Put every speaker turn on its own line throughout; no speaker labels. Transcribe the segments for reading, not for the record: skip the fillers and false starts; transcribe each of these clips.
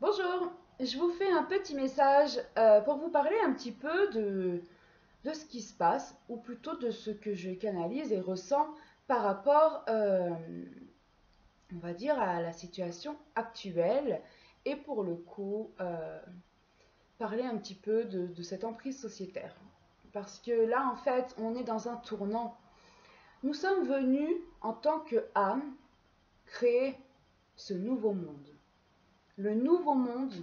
Bonjour, je vous fais un petit message pour vous parler un petit peu de ce qui se passe, ou plutôt de ce que je canalise et ressens par rapport, on va dire, à la situation actuelle, et pour le coup, parler un petit peu de cette emprise sociétaire. Parce que là, en fait, on est dans un tournant. Nous sommes venus, en tant qu'âme, créer ce nouveau monde. Le nouveau monde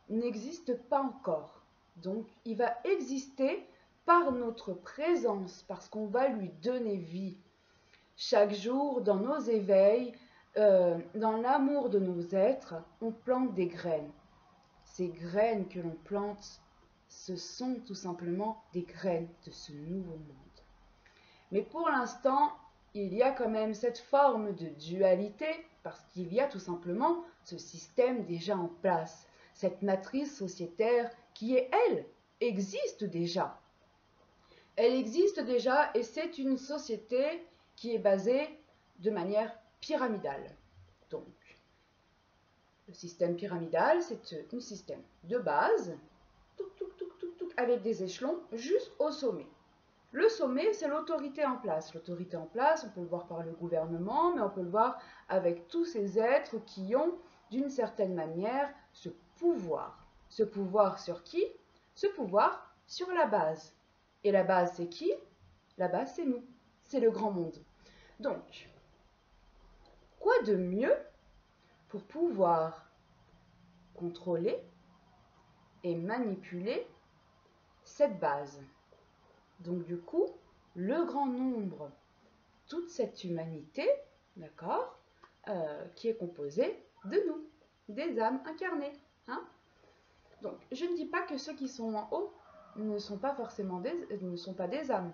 n'existe pas encore. Donc, il va exister par notre présence, parce qu'on va lui donner vie. Chaque jour, dans nos éveils, dans l'amour de nos êtres, on plante des graines. Ces graines que l'on plante, ce sont tout simplement des graines de ce nouveau monde. Mais pour l'instant, il y a quand même cette forme de dualité parce qu'il y a tout simplement ce système déjà en place, cette matrice sociétaire qui est, elle, existe déjà. Elle existe déjà et c'est une société qui est basée de manière pyramidale. Donc, le système pyramidal, c'est un système de base, avec des échelons jusqu'au sommet. Le sommet, c'est l'autorité en place. L'autorité en place, on peut le voir par le gouvernement, mais on peut le voir avec tous ces êtres qui ont, d'une certaine manière, ce pouvoir. Ce pouvoir sur qui? Ce pouvoir sur la base. Et la base, c'est qui? La base, c'est nous. C'est le grand monde. Donc, quoi de mieux pour pouvoir contrôler et manipuler cette base? Donc, du coup, le grand nombre, toute cette humanité, d'accord, qui est composée de nous, des âmes incarnées. Hein. Donc, je ne dis pas que ceux qui sont en haut ne sont pas forcément ne sont pas des âmes.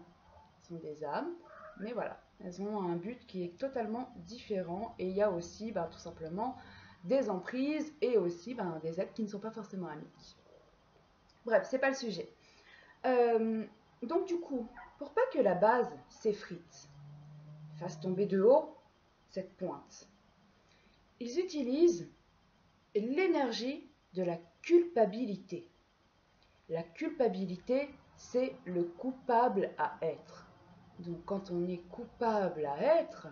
Ce sont des âmes, mais voilà, elles ont un but qui est totalement différent. Et il y a aussi, tout simplement, des emprises et aussi des êtres qui ne sont pas forcément amis. Bref, c'est pas le sujet. Donc, du coup, pour pas que la base s'effrite, fasse tomber de haut cette pointe, ils utilisent l'énergie de la culpabilité. La culpabilité, c'est le coupable à être. Donc quand on est coupable à être,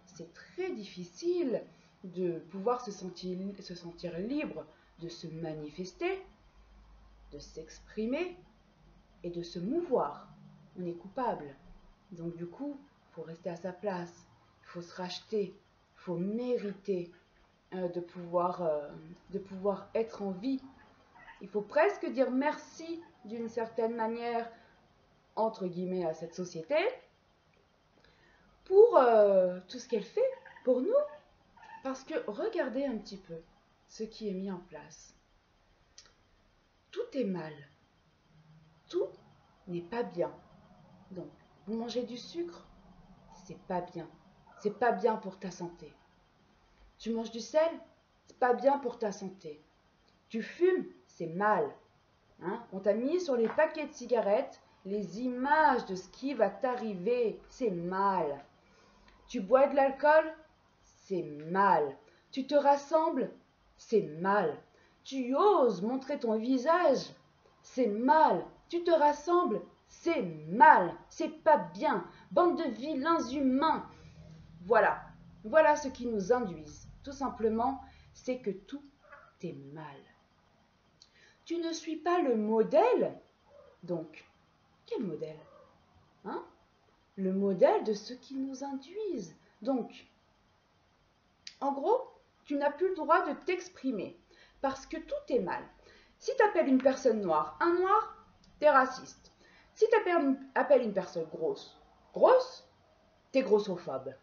c'est très difficile de pouvoir se sentir libre de se manifester, de s'exprimer et de se mouvoir. On est coupable. Donc du coup, il faut rester à sa place, il faut se racheter, il faut mériter de pouvoir être en vie. Il faut presque dire merci d'une certaine manière, entre guillemets, à cette société pour tout ce qu'elle fait pour nous. Parce que regardez un petit peu ce qui est mis en place. Tout est mal. Tout n'est pas bien. Donc, vous mangez du sucre, c'est pas bien. C'est pas bien pour ta santé. Tu manges du sel, c'est pas bien pour ta santé. Tu fumes, c'est mal. Hein? On t'a mis sur les paquets de cigarettes les images de ce qui va t'arriver, c'est mal. Tu bois de l'alcool, c'est mal. Tu te rassembles, c'est mal. Tu oses montrer ton visage, c'est mal. Tu te rassembles, c'est mal. C'est pas bien. Bande de vilains humains. Voilà. Voilà ce qui nous induisent. Tout simplement, c'est que tout est mal. Tu ne suis pas le modèle. Donc, quel modèle? Hein? Le modèle de ceux qui nous induisent. Donc, en gros, tu n'as plus le droit de t'exprimer parce que tout est mal. Si tu appelles une personne noire un noir, t'es raciste. Si tu appelles une personne grosse, t'es grossophobe.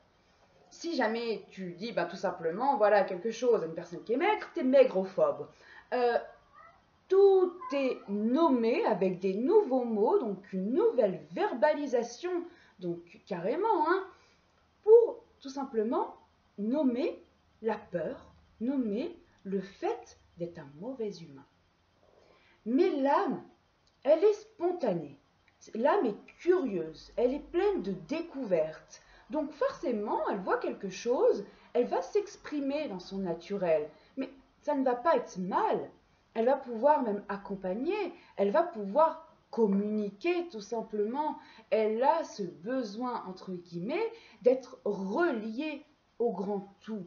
Si jamais tu dis tout simplement voilà quelque chose à une personne qui est maigre, t'es maigrophobe. Tout est nommé avec des nouveaux mots, donc une nouvelle verbalisation, donc carrément, hein, pour tout simplement nommer la peur, nommer le fait d'être un mauvais humain. Mais l'âme, elle est spontanée. L'âme est curieuse, elle est pleine de découvertes. Donc forcément, elle voit quelque chose, elle va s'exprimer dans son naturel. Mais ça ne va pas être mal. elle va pouvoir même accompagner, elle va pouvoir communiquer tout simplement. Elle a ce besoin, entre guillemets, d'être reliée au grand tout.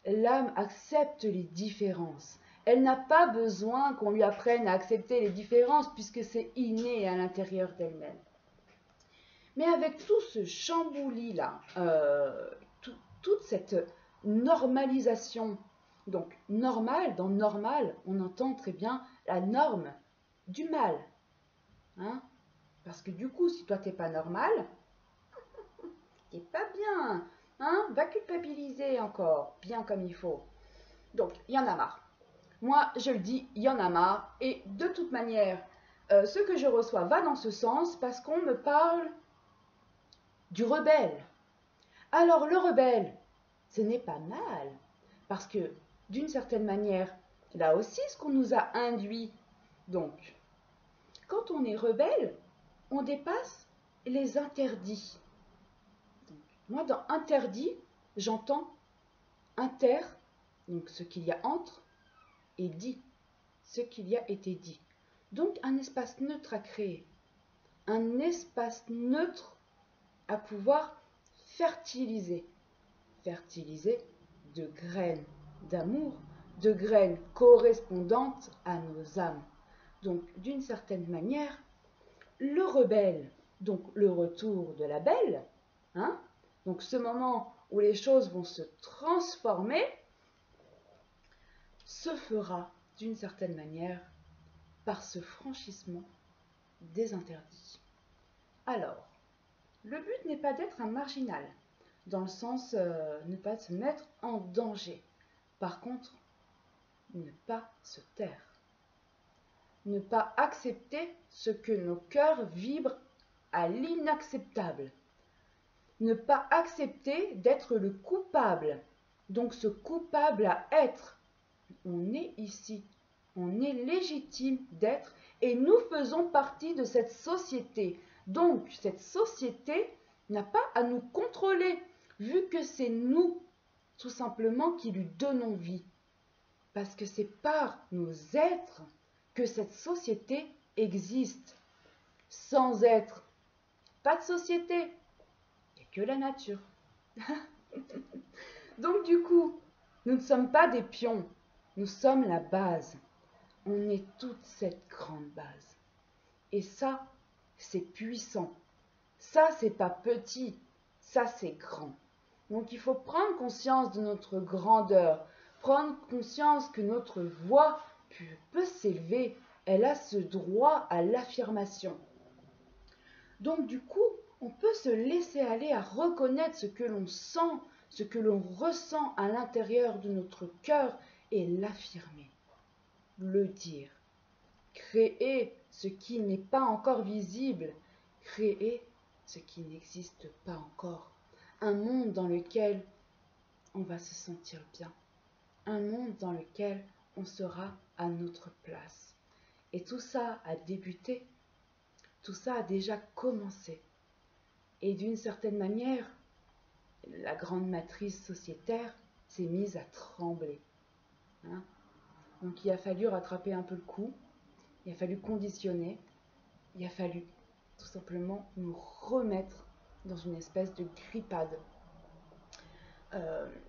L'âme accepte les différences. Elle n'a pas besoin qu'on lui apprenne à accepter les différences puisque c'est inné à l'intérieur d'elle-même. Mais avec tout ce chamboulis-là, toute cette normalisation, donc normal, dans normal, on entend très bien la norme du mal. Hein, parce que du coup, si toi t'es pas normal, t'es pas bien. Hein, va culpabiliser encore, bien comme il faut. Donc, il y en a marre. Moi, je le dis, il y en a marre. Et de toute manière, ce que je reçois va dans ce sens parce qu'on me parle du rebelle. Alors, le rebelle, ce n'est pas mal. Parce que, d'une certaine manière, là aussi, ce qu'on nous a induit. Donc, quand on est rebelle, on dépasse les interdits. Donc, moi, dans interdit, j'entends inter, donc ce qu'il y a entre, et dit, ce qu'il y a été dit. Donc un espace neutre à créer, un espace neutre à pouvoir fertiliser, fertiliser de graines d'amour, de graines correspondantes à nos âmes. Donc d'une certaine manière, le rebelle, donc le retour de la belle, hein, donc ce moment où les choses vont se transformer, se fera d'une certaine manière par ce franchissement des interdits. Alors, le but n'est pas d'être un marginal, dans le sens ne pas se mettre en danger. Par contre, ne pas se taire. Ne pas accepter ce que nos cœurs vibrent à l'inacceptable. Ne pas accepter d'être le coupable. Donc ce coupable à être, on est ici, on est légitime d'être et nous faisons partie de cette société. Donc cette société n'a pas à nous contrôler vu que c'est nous tout simplement qui lui donnons vie. Parce que c'est par nos êtres que cette société existe. Sans être, pas de société, il n'y a que la nature. Donc du coup, nous ne sommes pas des pions, nous sommes la base. On est toute cette grande base. Et ça, c'est puissant. Ça, c'est pas petit. Ça, c'est grand. Donc il faut prendre conscience de notre grandeur, prendre conscience que notre voix peut s'élever. Elle a ce droit à l'affirmation. Donc du coup, on peut se laisser aller à reconnaître ce que l'on sent, ce que l'on ressent à l'intérieur de notre cœur et l'affirmer, le dire. Créer ce qui n'est pas encore visible, créer ce qui n'existe pas encore. Un monde dans lequel on va se sentir bien, un monde dans lequel on sera à notre place. Et tout ça a débuté, tout ça a déjà commencé. Et d'une certaine manière, la grande matrice sociétaire s'est mise à trembler. Hein. Donc il a fallu rattraper un peu le coup, il a fallu conditionner, il a fallu tout simplement nous remettre dans une espèce de grippade.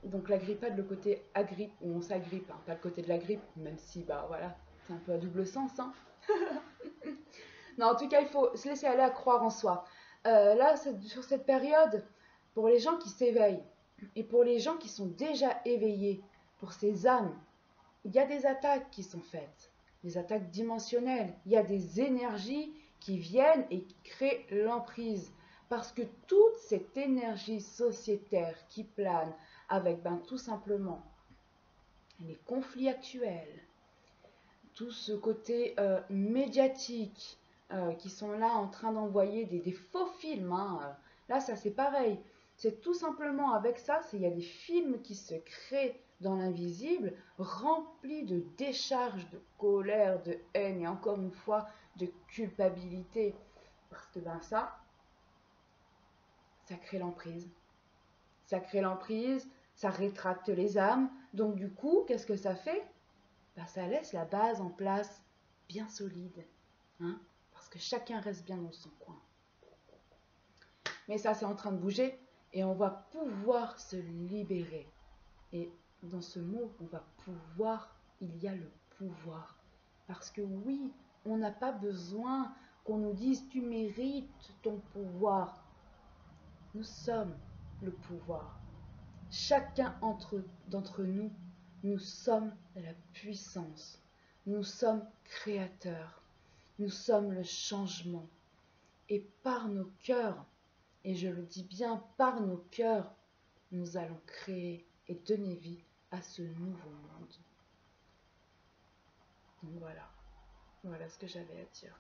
Donc la grippade, le côté agrippe, où on s'agrippe, hein, pas le côté de la grippe, même si bah voilà, c'est un peu à double sens. Hein. Non, en tout cas, il faut se laisser aller à croire en soi. Là, sur cette période, pour les gens qui s'éveillent et pour les gens qui sont déjà éveillés, pour ces âmes, il y a des attaques qui sont faites, des attaques dimensionnelles. Il y a des énergies qui viennent et qui créent l'emprise. Parce que toute cette énergie sociétaire qui plane avec tout simplement les conflits actuels, tout ce côté médiatique qui sont là en train d'envoyer des faux films. Hein. Là, ça c'est pareil. C'est tout simplement avec ça, il y a des films qui se créent dans l'invisible, remplis de décharges, de colère, de haine et encore une fois de culpabilité. Parce que ça crée l'emprise. Ça crée l'emprise, ça rétracte les âmes. Donc du coup, qu'est-ce que ça fait? bah, ça laisse la base en place bien solide, hein, parce que chacun reste bien dans son coin. Mais ça, c'est en train de bouger et on va pouvoir se libérer. Et dans ce mot, on va pouvoir, il y a le pouvoir. Parce que oui, on n'a pas besoin qu'on nous dise tu mérites ton pouvoir. Nous sommes le pouvoir. Chacun d'entre nous, nous sommes la puissance. Nous sommes créateurs. Nous sommes le changement. Et par nos cœurs, et je le dis bien par nos cœurs, nous allons créer et donner vie à ce nouveau monde. Donc voilà, voilà ce que j'avais à dire.